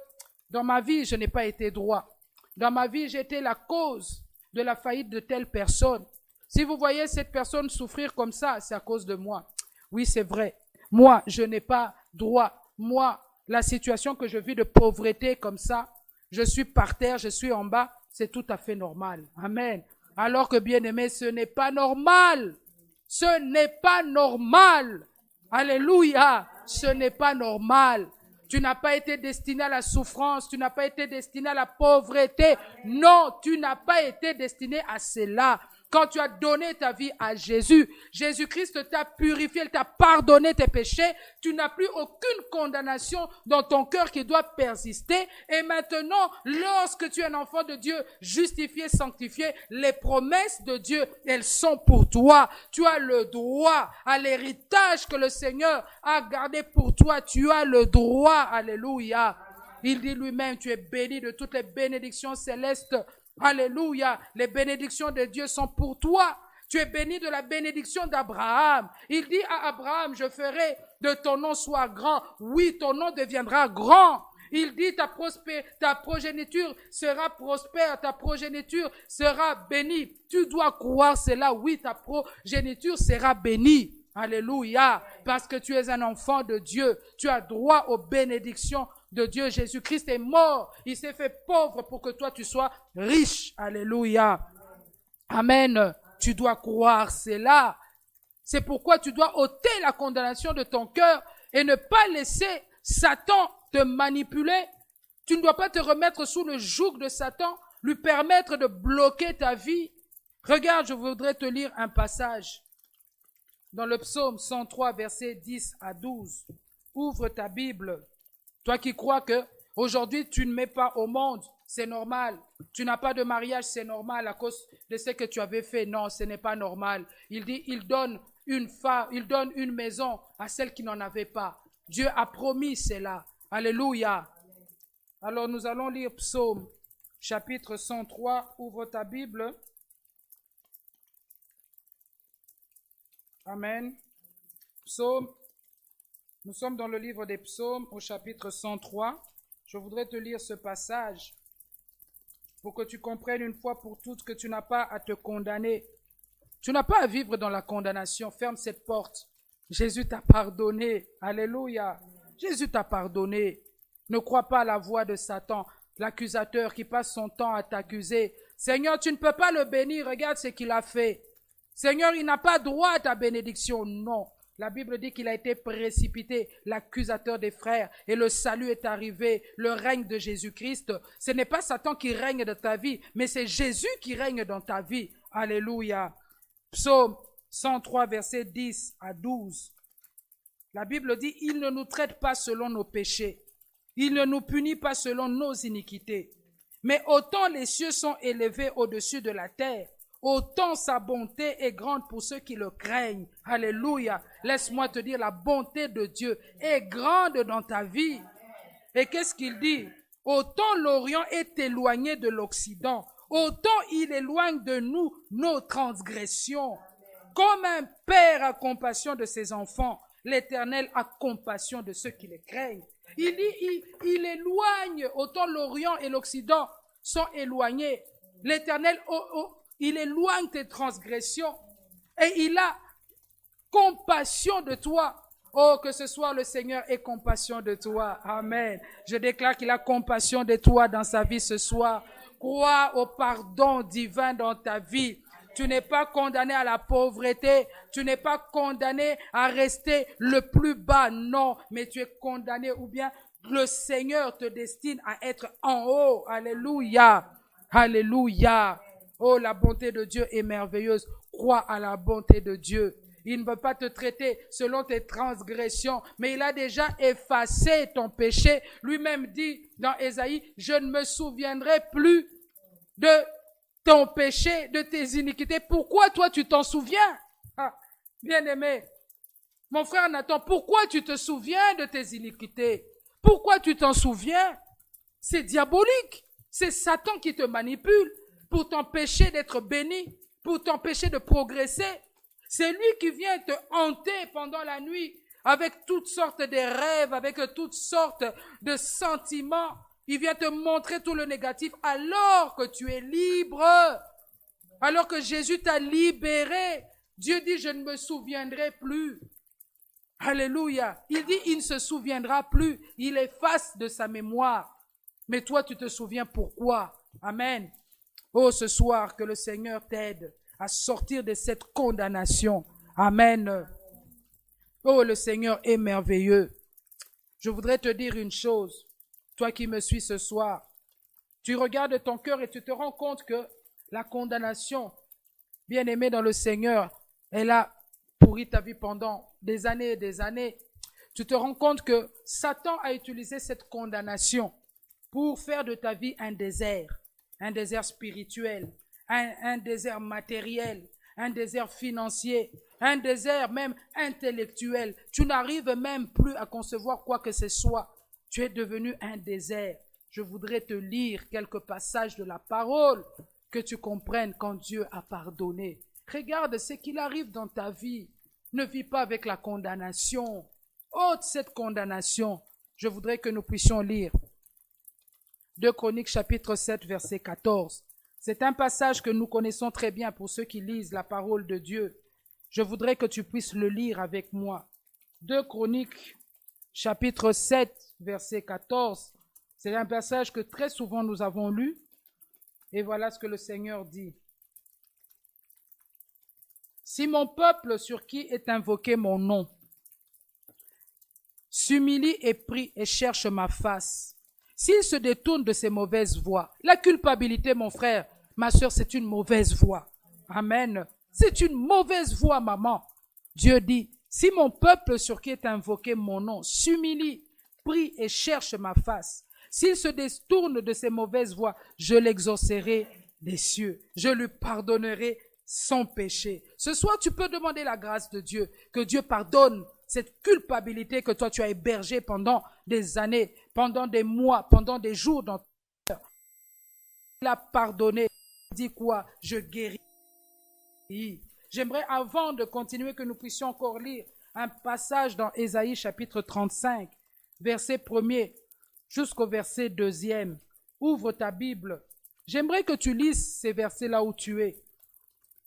dans ma vie, je n'ai pas été droit. Dans ma vie, j'ai été la cause de la faillite de telle personne. Si vous voyez cette personne souffrir comme ça, c'est à cause de moi. Oui, c'est vrai. Moi, je n'ai pas droit. Moi, la situation que je vis de pauvreté comme ça, je suis par terre, je suis en bas, c'est tout à fait normal. Amen. Alors que bien aimé, ce n'est pas normal. Ce n'est pas normal. Alléluia. Ce n'est pas normal. Tu n'as pas été destiné à la souffrance, tu n'as pas été destiné à la pauvreté. Non, tu n'as pas été destiné à cela. Quand tu as donné ta vie à Jésus, Jésus-Christ t'a purifié, il t'a pardonné tes péchés. Tu n'as plus aucune condamnation dans ton cœur qui doit persister. Et maintenant, lorsque tu es un enfant de Dieu, justifié, sanctifié, les promesses de Dieu, elles sont pour toi. Tu as le droit à l'héritage que le Seigneur a gardé pour toi. Tu as le droit. Alléluia. Il dit lui-même, tu es béni de toutes les bénédictions célestes. Alléluia. Les bénédictions de Dieu sont pour toi. Tu es béni de la bénédiction d'Abraham. Il dit à Abraham, je ferai de ton nom soit grand. Oui, ton nom deviendra grand. Il dit ta progéniture sera prospère, ta progéniture sera bénie. Tu dois croire cela. Oui, ta progéniture sera bénie. Alléluia. Parce que tu es un enfant de Dieu. Tu as droit aux bénédictions de Dieu. Jésus-Christ est mort. Il s'est fait pauvre pour que toi tu sois riche. Alléluia. Amen. Tu dois croire cela. C'est pourquoi tu dois ôter la condamnation de ton cœur et ne pas laisser Satan te manipuler. Tu ne dois pas te remettre sous le joug de Satan, lui permettre de bloquer ta vie. Regarde, je voudrais te lire un passage dans le psaume 103, versets 10 à 12. Ouvre ta Bible. Toi qui crois que aujourd'hui tu ne mets pas au monde, c'est normal. Tu n'as pas de mariage, c'est normal à cause de ce que tu avais fait. Non, ce n'est pas normal. Il dit, il donne une maison à celle qui n'en avait pas. Dieu a promis cela. Alléluia. Alors nous allons lire Psaume, chapitre 103. Ouvre ta Bible. Amen. Psaume. Nous sommes dans le livre des Psaumes au chapitre 103. Je voudrais te lire ce passage pour que tu comprennes une fois pour toutes que tu n'as pas à te condamner. Tu n'as pas à vivre dans la condamnation. Ferme cette porte. Jésus t'a pardonné. Alléluia. Jésus t'a pardonné. Ne crois pas à la voix de Satan, l'accusateur qui passe son temps à t'accuser. Seigneur, tu ne peux pas le bénir. Regarde ce qu'il a fait. Seigneur, il n'a pas droit à ta bénédiction. Non. La Bible dit qu'il a été précipité, l'accusateur des frères, et le salut est arrivé, le règne de Jésus-Christ. Ce n'est pas Satan qui règne dans ta vie, mais c'est Jésus qui règne dans ta vie. Alléluia. Psaume 103, versets 10 à 12. La Bible dit, il ne nous traite pas selon nos péchés. Il ne nous punit pas selon nos iniquités. Mais autant les cieux sont élevés au-dessus de la terre, autant sa bonté est grande pour ceux qui le craignent. Alléluia. Laisse-moi te dire, la bonté de Dieu est grande dans ta vie. Et qu'est-ce qu'il dit? Autant l'Orient est éloigné de l'Occident, autant il éloigne de nous nos transgressions. Comme un père a compassion de ses enfants, l'Éternel a compassion de ceux qui le craignent. Il dit, il éloigne, autant l'Orient et l'Occident sont éloignés. L'Éternel, il éloigne tes transgressions et il a compassion de toi. Oh, que ce soit le Seigneur ait compassion de toi. Amen. Je déclare qu'il a compassion de toi dans sa vie ce soir. Crois au pardon divin dans ta vie. Tu n'es pas condamné à la pauvreté. Tu n'es pas condamné à rester le plus bas. Non, mais tu es condamné ou bien le Seigneur te destine à être en haut. Alléluia. Alléluia. Oh, la bonté de Dieu est merveilleuse. Crois à la bonté de Dieu. Il ne veut pas te traiter selon tes transgressions, mais il a déjà effacé ton péché. Lui-même dit dans Ésaïe, je ne me souviendrai plus de ton péché, de tes iniquités. Pourquoi toi tu t'en souviens? Bien-aimé, mon frère Nathan, pourquoi tu te souviens de tes iniquités? Pourquoi tu t'en souviens? C'est diabolique. C'est Satan qui te manipule pour t'empêcher d'être béni, pour t'empêcher de progresser. C'est lui qui vient te hanter pendant la nuit avec toutes sortes de rêves, avec toutes sortes de sentiments. Il vient te montrer tout le négatif alors que tu es libre, alors que Jésus t'a libéré. Dieu dit, je ne me souviendrai plus. Alléluia. Il dit, il ne se souviendra plus. Il efface de sa mémoire. Mais toi, tu te souviens pourquoi. Amen. Oh, ce soir, que le Seigneur t'aide à sortir de cette condamnation. Amen. Oh, le Seigneur est merveilleux. Je voudrais te dire une chose, toi qui me suis ce soir. Tu regardes ton cœur et tu te rends compte que la condamnation, bien-aimée dans le Seigneur, elle a pourri ta vie pendant des années et des années. Tu te rends compte que Satan a utilisé cette condamnation pour faire de ta vie un désert spirituel, un désert matériel, un désert financier, un désert même intellectuel. Tu n'arrives même plus à concevoir quoi que ce soit. Tu es devenu un désert. Je voudrais te lire quelques passages de la parole que tu comprennes quand Dieu a pardonné. Regarde ce qu'il arrive dans ta vie. Ne vis pas avec la condamnation. Ôte cette condamnation. Je voudrais que nous puissions lire 2 Chroniques chapitre 7 verset 14. C'est un passage que nous connaissons très bien pour ceux qui lisent la parole de Dieu. Je voudrais que tu puisses le lire avec moi. 2 Chroniques, chapitre 7, verset 14. C'est un passage que très souvent nous avons lu. Et voilà ce que le Seigneur dit. Si mon peuple sur qui est invoqué mon nom s'humilie et prie et cherche ma face, s'il se détourne de ses mauvaises voies, la culpabilité, mon frère, ma soeur, c'est une mauvaise voie. Amen. C'est une mauvaise voie, maman. Dieu dit, si mon peuple sur qui est invoqué mon nom s'humilie, prie et cherche ma face, s'il se détourne de ses mauvaises voies, je l'exaucerai des cieux. Je lui pardonnerai son péché. Ce soir, tu peux demander la grâce de Dieu, que Dieu pardonne cette culpabilité que toi tu as hébergée pendant des années, pendant des mois, pendant des jours dans ton cœur. Il a pardonné. Il dit quoi? Je guéris. J'aimerais, avant de continuer, que nous puissions encore lire un passage dans Ésaïe chapitre 35, verset 1er jusqu'au verset 2e. Ouvre ta Bible. J'aimerais que tu lises ces versets là où tu es.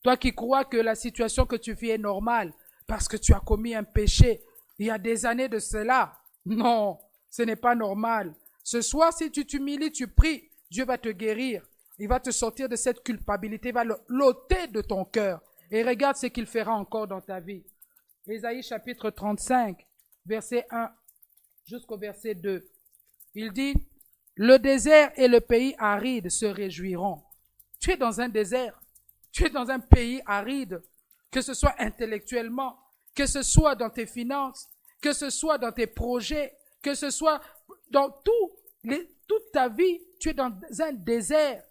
Toi qui crois que la situation que tu vis est normale parce que tu as commis un péché il y a des années de cela. Non, ce n'est pas normal. Ce soir, si tu t'humilies, tu pries, Dieu va te guérir. Il va te sortir de cette culpabilité, il va l'ôter de ton cœur. Et regarde ce qu'il fera encore dans ta vie. Ésaïe chapitre 35, verset 1 jusqu'au verset 2. Il dit, le désert et le pays aride se réjouiront. Tu es dans un désert. Tu es dans un pays aride. que ce soit intellectuellement, que ce soit dans tes finances, que ce soit dans tes projets, que ce soit dans toute ta vie, tu es dans un désert.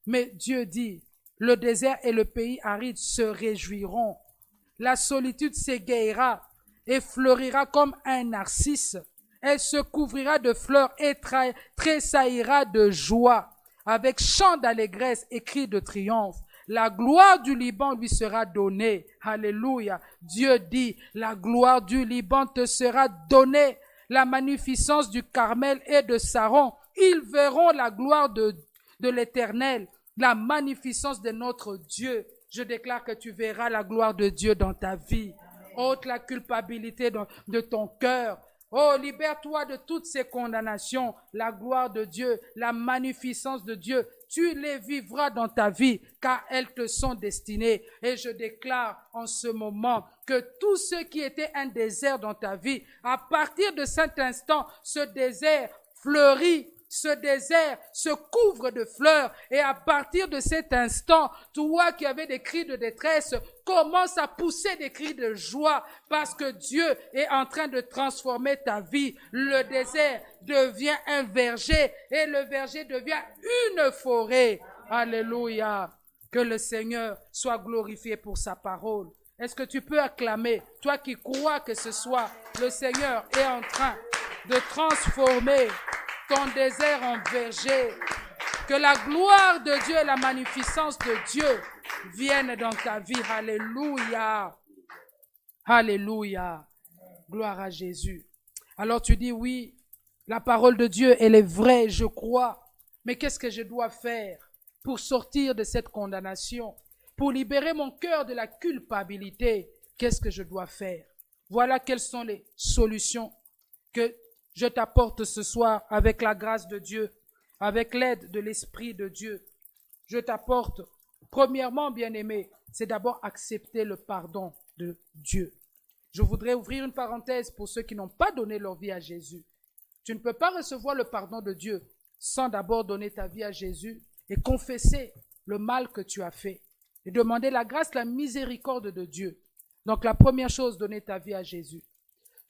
Mais Dieu dit, le désert et le pays aride se réjouiront. La solitude s'égayera et fleurira comme un narcisse. Elle se couvrira de fleurs et tressaillira de joie, avec chant d'allégresse et cris de triomphe. La gloire du Liban lui sera donnée. Alléluia. Dieu dit, la gloire du Liban te sera donnée. La magnificence du Carmel et de Saron. Ils verront la gloire de l'Éternel, la magnificence de notre Dieu. Je déclare que tu verras la gloire de Dieu dans ta vie. Ôte la culpabilité de ton cœur. Oh, libère-toi de toutes ces condamnations. La gloire de Dieu, la magnificence de Dieu, tu les vivras dans ta vie, car elles te sont destinées. Et je déclare en ce moment que tout ce qui était un désert dans ta vie, à partir de cet instant, ce désert fleurit. Ce désert se couvre de fleurs et à partir de cet instant, toi qui avais des cris de détresse, commence à pousser des cris de joie parce que Dieu est en train de transformer ta vie. Le désert devient un verger et le verger devient une forêt. Alléluia. Que le Seigneur soit glorifié pour sa parole. Est-ce que tu peux acclamer, toi qui crois que ce soit le Seigneur est en train de transformer ton désert en verger, que la gloire de Dieu et la magnificence de Dieu viennent dans ta vie. Alléluia. Alléluia. Gloire à Jésus. Alors tu dis oui, la parole de Dieu, elle est vraie, je crois. Mais qu'est-ce que je dois faire pour sortir de cette condamnation, pour libérer mon cœur de la culpabilité? Qu'est-ce que je dois faire? Voilà quelles sont les solutions que je t'apporte ce soir avec la grâce de Dieu, avec l'aide de l'Esprit de Dieu. Je t'apporte, premièrement, bien-aimé, c'est d'abord accepter le pardon de Dieu. Je voudrais ouvrir une parenthèse pour ceux qui n'ont pas donné leur vie à Jésus. Tu ne peux pas recevoir le pardon de Dieu sans d'abord donner ta vie à Jésus et confesser le mal que tu as fait et demander la grâce, la miséricorde de Dieu. Donc la première chose, donner ta vie à Jésus.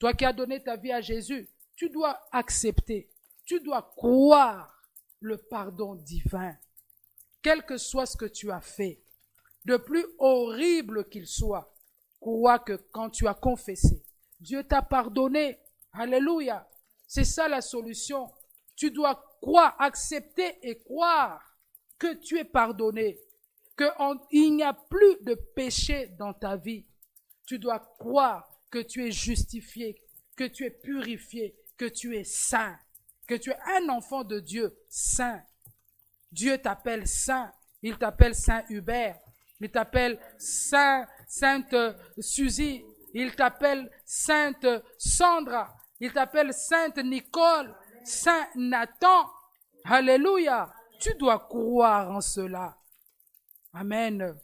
Toi qui as donné ta vie à Jésus, tu dois accepter, tu dois croire le pardon divin, quel que soit ce que tu as fait, de plus horrible qu'il soit. Crois que quand tu as confessé, Dieu t'a pardonné. Alléluia. C'est ça la solution. Tu dois croire, accepter et croire que tu es pardonné, qu'il n'y a plus de péché dans ta vie. Tu dois croire que tu es justifié, que tu es purifié, que tu es saint, que tu es un enfant de Dieu saint. Dieu t'appelle saint, il t'appelle Saint Hubert, il t'appelle Sainte Suzy, il t'appelle Sainte Sandra, il t'appelle Sainte Nicole, Saint Nathan. Alléluia, tu dois croire en cela. Amen.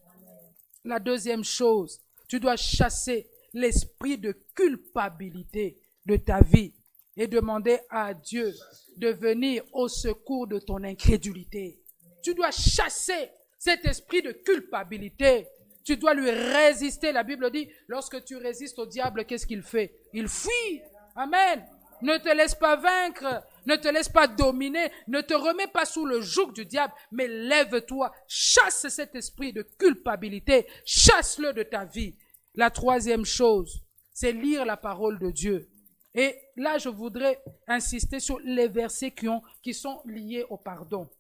La deuxième chose, tu dois chasser l'esprit de culpabilité de ta vie et demander à Dieu de venir au secours de ton incrédulité. Tu dois chasser cet esprit de culpabilité. Tu dois lui résister. La Bible dit, lorsque tu résistes au diable, qu'est-ce qu'il fait? Il fuit. Amen. Ne te laisse pas vaincre, ne te laisse pas dominer, ne te remets pas sous le joug du diable, mais lève-toi, chasse cet esprit de culpabilité, chasse-le de ta vie. La troisième chose, c'est lire la parole de Dieu. Et là, je voudrais insister sur les versets qui sont liés au pardon,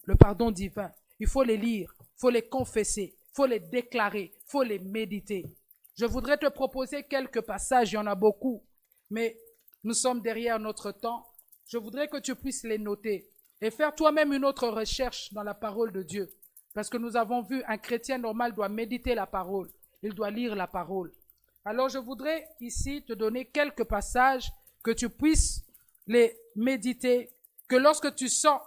le pardon divin. Il faut les lire, il faut les confesser, il faut les déclarer, il faut les méditer. Je voudrais te proposer quelques passages, il y en a beaucoup, mais nous sommes derrière notre temps. Je voudrais que tu puisses les noter et faire toi-même une autre recherche dans la parole de Dieu. Parce que nous avons vu, un chrétien normal doit méditer la parole, il doit lire la parole. Alors je voudrais ici te donner quelques passages que tu puisses les méditer, que lorsque tu sens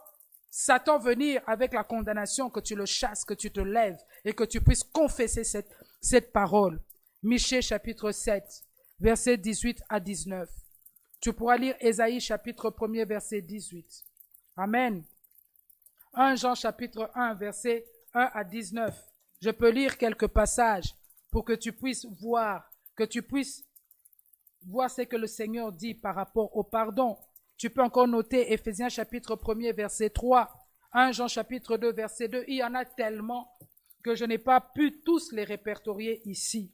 Satan venir avec la condamnation, que tu le chasses, que tu te lèves et que tu puisses confesser cette parole. Michée chapitre 7, versets 18 à 19. Tu pourras lire Ésaïe chapitre 1er, verset 18. Amen. 1 Jean chapitre 1, verset 1 à 19. Je peux lire quelques passages. pour que tu puisses voir ce que le Seigneur dit par rapport au pardon. Tu peux encore noter Éphésiens chapitre 1er verset 3, 1 Jean chapitre 2 verset 2. Il y en a tellement que je n'ai pas pu tous les répertorier ici.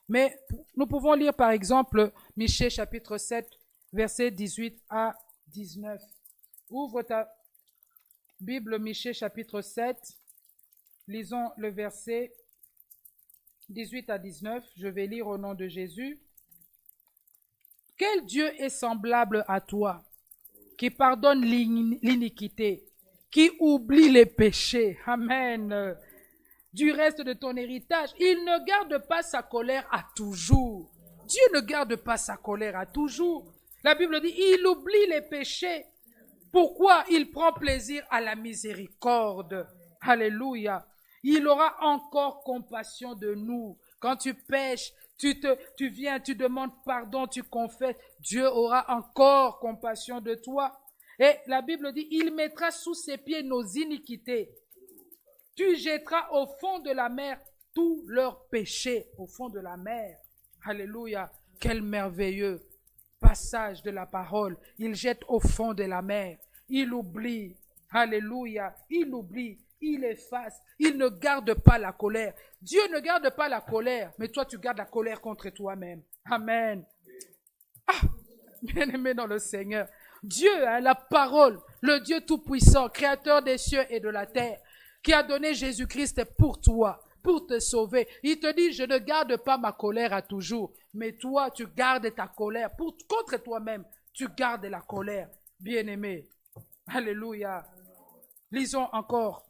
Mais nous pouvons lire par exemple Michée chapitre 7 verset 18 à 19. Ouvre ta Bible, Michée chapitre 7. Lisons le verset 18 à 19. Je vais lire au nom de Jésus. Quel Dieu est semblable à toi, qui pardonne l'iniquité, qui oublie les péchés. Amen. Du reste de ton héritage, il ne garde pas sa colère à toujours. Dieu ne garde pas sa colère à toujours. La Bible dit, il oublie les péchés. Pourquoi? Il prend plaisir à la miséricorde. Alléluia. Il aura encore compassion de nous. Quand tu pèches, tu viens, tu demandes pardon, tu confesses. Dieu aura encore compassion de toi. Et la Bible dit, il mettra sous ses pieds nos iniquités. Tu jetteras au fond de la mer tous leurs péchés. Au fond de la mer. Alléluia. Quel merveilleux passage de la parole. Il jette au fond de la mer. Il oublie. Alléluia. Il oublie. Il efface. Il ne garde pas la colère. Dieu ne garde pas la colère, mais toi tu gardes la colère contre toi-même. Amen. Ah, bien-aimé dans le Seigneur. Dieu a la parole, le Dieu tout-puissant, créateur des cieux et de la terre, qui a donné Jésus-Christ pour toi, pour te sauver. Il te dit, je ne garde pas ma colère à toujours, mais toi tu gardes ta colère contre toi-même. Tu gardes la colère, bien-aimé. Alléluia. Lisons encore.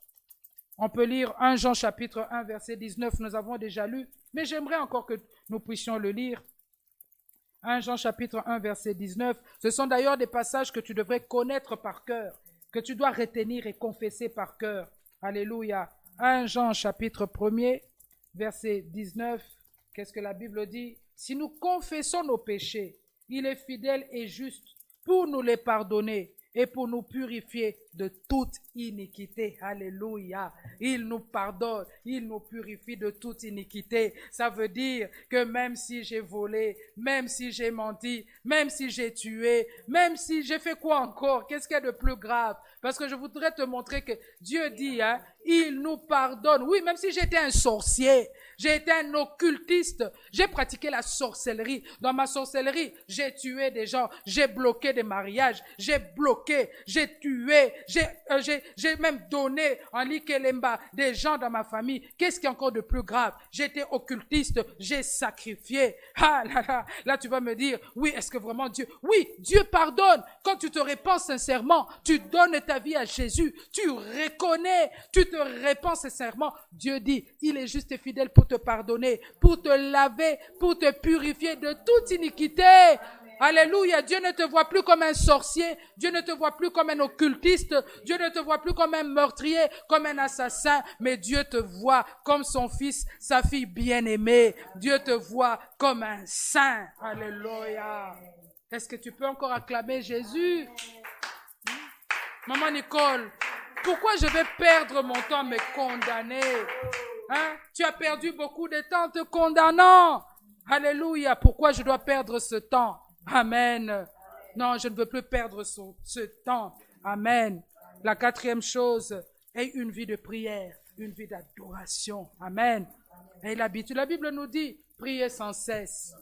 On peut lire 1 Jean chapitre 1 verset 19, nous avons déjà lu, mais j'aimerais encore que nous puissions le lire. 1 Jean chapitre 1 verset 19, ce sont d'ailleurs des passages que tu devrais connaître par cœur, que tu dois retenir et confesser par cœur. Alléluia. 1 Jean chapitre 1er verset 19, qu'est-ce que la Bible dit? Si nous confessons nos péchés, il est fidèle et juste pour nous les pardonner et pour nous purifier de toute iniquité. Alléluia. Il nous pardonne, il nous purifie de toute iniquité. Ça veut dire que même si j'ai volé, même si j'ai menti, même si j'ai tué, même si j'ai fait quoi encore, qu'est-ce qu'il y a de plus grave? Parce que je voudrais te montrer que Dieu dit, il nous pardonne. Oui, même si j'étais un sorcier, j'ai été un occultiste, j'ai pratiqué la sorcellerie. Dans ma sorcellerie, j'ai tué des gens, j'ai bloqué des mariages, j'ai bloqué, j'ai tué, j'ai même donné en Likelemba des gens dans ma famille. Qu'est-ce qui est encore de plus grave? J'étais occultiste, j'ai sacrifié. Ah là là, là tu vas me dire, oui, est-ce que vraiment Dieu? Oui, Dieu pardonne. Quand tu te répands sincèrement, tu donnes ta vie à Jésus, tu reconnais, tu te répands sincèrement. Dieu dit, il est juste et fidèle pour te pardonner, pour te laver, pour te purifier de toute iniquité. Alléluia. Dieu ne te voit plus comme un sorcier. Dieu ne te voit plus comme un occultiste. Dieu ne te voit plus comme un meurtrier, comme un assassin. Mais Dieu te voit comme son fils, sa fille bien-aimée. Dieu te voit comme un saint. Alléluia. Est-ce que tu peux encore acclamer Jésus? Maman Nicole, pourquoi je vais perdre mon temps à me condamner? Tu as perdu beaucoup de temps en te condamnant. Alléluia. Pourquoi je dois perdre ce temps? Amen. Non, je ne veux plus perdre ce temps. Amen. La quatrième chose est une vie de prière, une vie d'adoration. Amen. Et l'habitude, la Bible nous dit, priez sans cesse.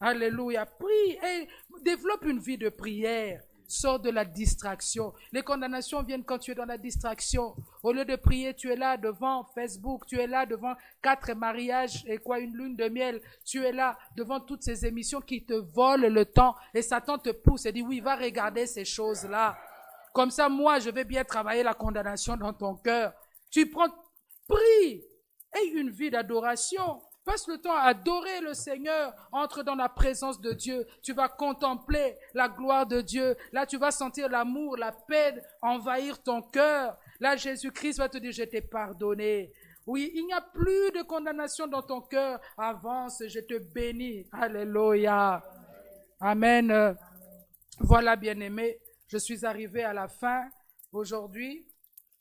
Alléluia. Prie et développe une vie de prière. Sors de la distraction. Les condamnations viennent quand tu es dans la distraction. Au lieu de prier, tu es là devant Facebook, tu es là devant 4 mariages et une lune de miel. Tu es là devant toutes ces émissions qui te volent le temps. Et Satan te pousse et dit, oui, va regarder ces choses-là. Comme ça, moi, je vais bien travailler la condamnation dans ton cœur. Prie, et une vie d'adoration. Passe le temps à adorer le Seigneur. Entre dans la présence de Dieu. Tu vas contempler la gloire de Dieu. Là, tu vas sentir l'amour, la paix envahir ton cœur. Là, Jésus-Christ va te dire, je t'ai pardonné. Oui, il n'y a plus de condamnation dans ton cœur. Avance, je te bénis. Alléluia. Amen. Voilà, bien-aimé, je suis arrivé à la fin aujourd'hui.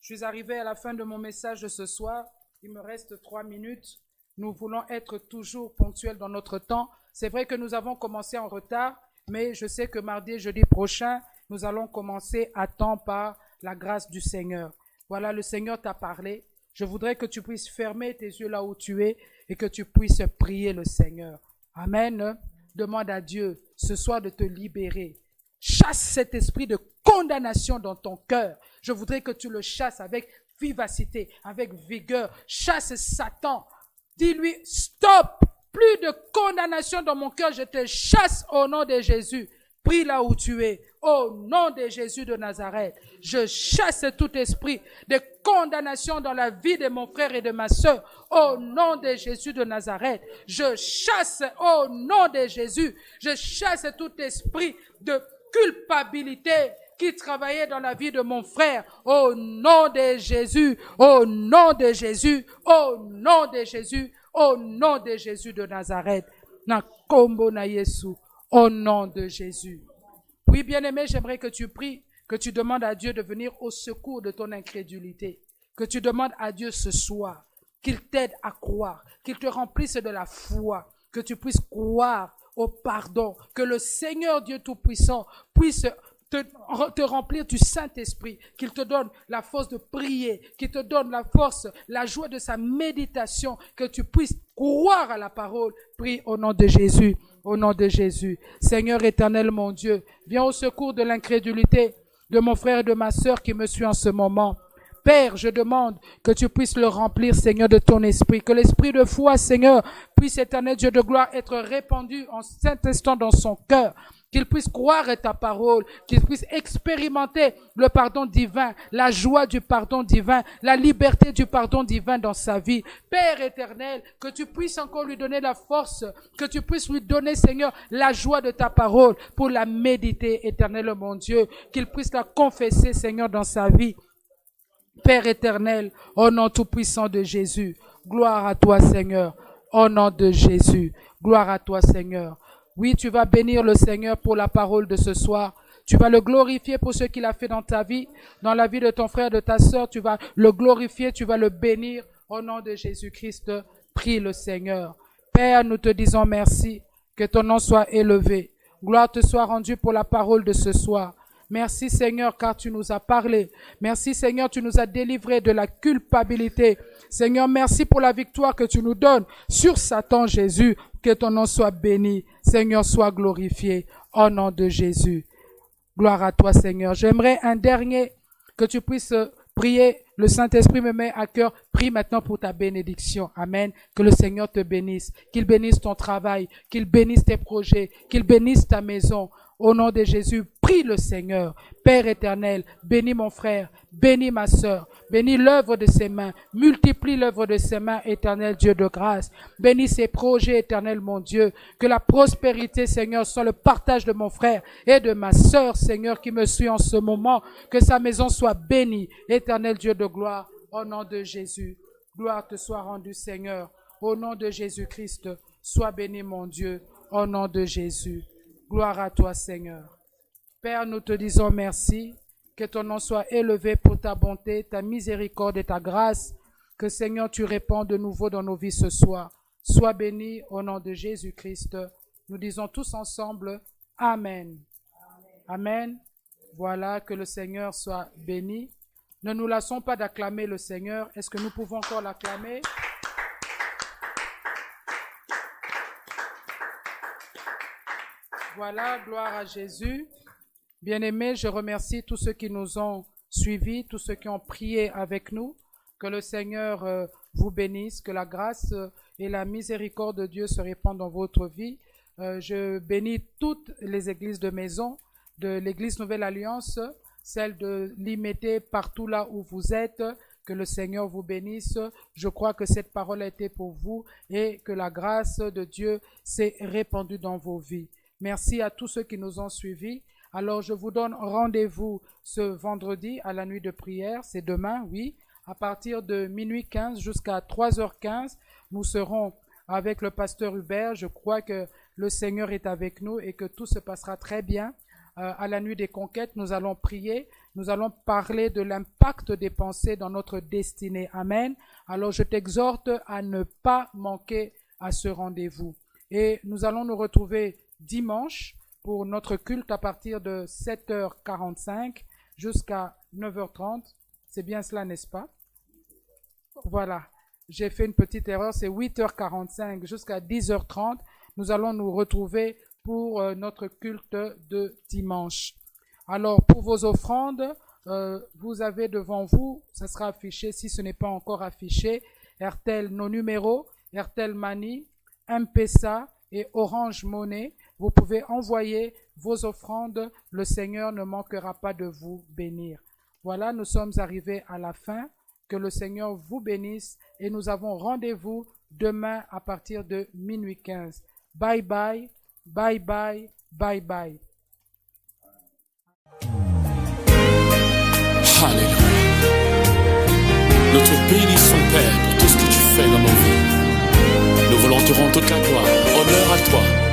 Je suis arrivé à la fin de mon message de ce soir. Il me reste 3 minutes. Nous voulons être toujours ponctuels dans notre temps. C'est vrai que nous avons commencé en retard, mais je sais que mardi et jeudi prochain, nous allons commencer à temps par la grâce du Seigneur. Voilà, le Seigneur t'a parlé. Je voudrais que tu puisses fermer tes yeux là où tu es et que tu puisses prier le Seigneur. Amen. Demande à Dieu ce soir de te libérer. Chasse cet esprit de condamnation dans ton cœur. Je voudrais que tu le chasses avec vivacité, avec vigueur. Chasse Satan. Dis-lui, stop, plus de condamnation dans mon cœur, je te chasse au nom de Jésus. Prie là où tu es, au nom de Jésus de Nazareth. Je chasse tout esprit de condamnation dans la vie de mon frère et de ma sœur, au nom de Jésus de Nazareth. Je chasse au nom de Jésus, je chasse tout esprit de culpabilité qui travaillait dans la vie de mon frère, au nom de Jésus, au nom de Jésus, au nom de Jésus, au nom de Jésus de Nazareth. Na kombo na Yesu, au nom de Jésus. Oui, bien-aimé, j'aimerais que tu pries, que tu demandes à Dieu de venir au secours de ton incrédulité, que tu demandes à Dieu ce soir, qu'il t'aide à croire, qu'il te remplisse de la foi, que tu puisses croire au pardon, que le Seigneur Dieu Tout-Puissant puisse te remplir du Saint-Esprit, qu'il te donne la force de prier, qu'il te donne la force, la joie de sa méditation, que tu puisses croire à la parole. Prie au nom de Jésus, au nom de Jésus. Seigneur éternel, mon Dieu, viens au secours de l'incrédulité de mon frère et de ma sœur qui me suit en ce moment. Père, je demande que tu puisses le remplir, Seigneur, de ton esprit, que l'esprit de foi, Seigneur, puisse, éternel Dieu de gloire, être répandu en cet instant dans son cœur, qu'il puisse croire à ta parole, qu'il puisse expérimenter le pardon divin, la joie du pardon divin, la liberté du pardon divin dans sa vie. Père éternel, que tu puisses encore lui donner la force, que tu puisses lui donner, Seigneur, la joie de ta parole pour la méditer, éternel mon Dieu, qu'il puisse la confesser, Seigneur, dans sa vie. Père éternel, au nom tout-puissant de Jésus, gloire à toi, Seigneur, au nom de Jésus, gloire à toi, Seigneur. Oui, tu vas bénir le Seigneur pour la parole de ce soir. Tu vas le glorifier pour ce qu'il a fait dans ta vie, dans la vie de ton frère, de ta sœur. Tu vas le glorifier, tu vas le bénir. Au nom de Jésus-Christ, prie le Seigneur. Père, nous te disons merci, que ton nom soit élevé. Gloire te soit rendue pour la parole de ce soir. Merci Seigneur, car tu nous as parlé. Merci Seigneur, tu nous as délivrés de la culpabilité. Seigneur, merci pour la victoire que tu nous donnes sur Satan Jésus. Que ton nom soit béni. Seigneur, sois glorifié. Au nom de Jésus. Gloire à toi Seigneur. J'aimerais un dernier que tu puisses prier. Le Saint-Esprit me met à cœur. Prie maintenant pour ta bénédiction. Amen. Que le Seigneur te bénisse. Qu'il bénisse ton travail. Qu'il bénisse tes projets. Qu'il bénisse ta maison. Au nom de Jésus, prie le Seigneur. Père éternel, bénis mon frère, bénis ma sœur, bénis l'œuvre de ses mains, multiplie l'œuvre de ses mains, éternel Dieu de grâce. Bénis ses projets, éternel mon Dieu. Que la prospérité, Seigneur, soit le partage de mon frère et de ma sœur, Seigneur, qui me suit en ce moment. Que sa maison soit bénie, éternel Dieu de gloire, au nom de Jésus. Gloire te soit rendue, Seigneur. Au nom de Jésus-Christ, sois béni, mon Dieu, au nom de Jésus. Gloire à toi, Seigneur. Père, nous te disons merci, que ton nom soit élevé pour ta bonté, ta miséricorde et ta grâce, que Seigneur, tu répands de nouveau dans nos vies ce soir. Sois béni au nom de Jésus-Christ. Nous disons tous ensemble, Amen. Amen. Voilà, que le Seigneur soit béni. Ne nous lassons pas d'acclamer le Seigneur. Est-ce que nous pouvons encore l'acclamer? Voilà, gloire à Jésus. Bien-aimés, je remercie tous ceux qui nous ont suivis, tous ceux qui ont prié avec nous. Que le Seigneur vous bénisse, que la grâce et la miséricorde de Dieu se répandent dans votre vie. Je bénis toutes les églises de maison, de l'église Nouvelle Alliance, celle de l'Imété, partout là où vous êtes. Que le Seigneur vous bénisse. Je crois que cette parole a été pour vous et que la grâce de Dieu s'est répandue dans vos vies. Merci à tous ceux qui nous ont suivis. Alors, je vous donne rendez-vous ce vendredi à la nuit de prière. C'est demain, oui. À partir de minuit 15 jusqu'à 3h15, nous serons avec le pasteur Hubert. Je crois que le Seigneur est avec nous et que tout se passera très bien. à la nuit des conquêtes, nous allons prier, nous allons parler de l'impact des pensées dans notre destinée. Amen. Alors je t'exhorte à ne pas manquer à ce rendez-vous. Et nous allons nous retrouver dimanche pour notre culte à partir de 7h45 jusqu'à 9h30. C'est bien cela, n'est-ce pas? Voilà. J'ai fait une petite erreur, c'est 8h45 jusqu'à 10h30. Nous allons nous retrouver pour notre culte de dimanche. Alors, pour vos offrandes, vous avez devant vous, ça sera affiché si ce n'est pas encore affiché, RTL, nos numéros, RTL Money, M-Pesa et Orange Money. Vous pouvez envoyer vos offrandes, le Seigneur ne manquera pas de vous bénir. Voilà, nous sommes arrivés à la fin. Que le Seigneur vous bénisse et nous avons rendez-vous demain à partir de minuit 15. Bye bye, bye bye, bye bye. Alléluia. Nous te bénissons, Père, pour tout ce que tu fais dans nos vies. Nous voulons te rendre toute la gloire. Honneur à toi.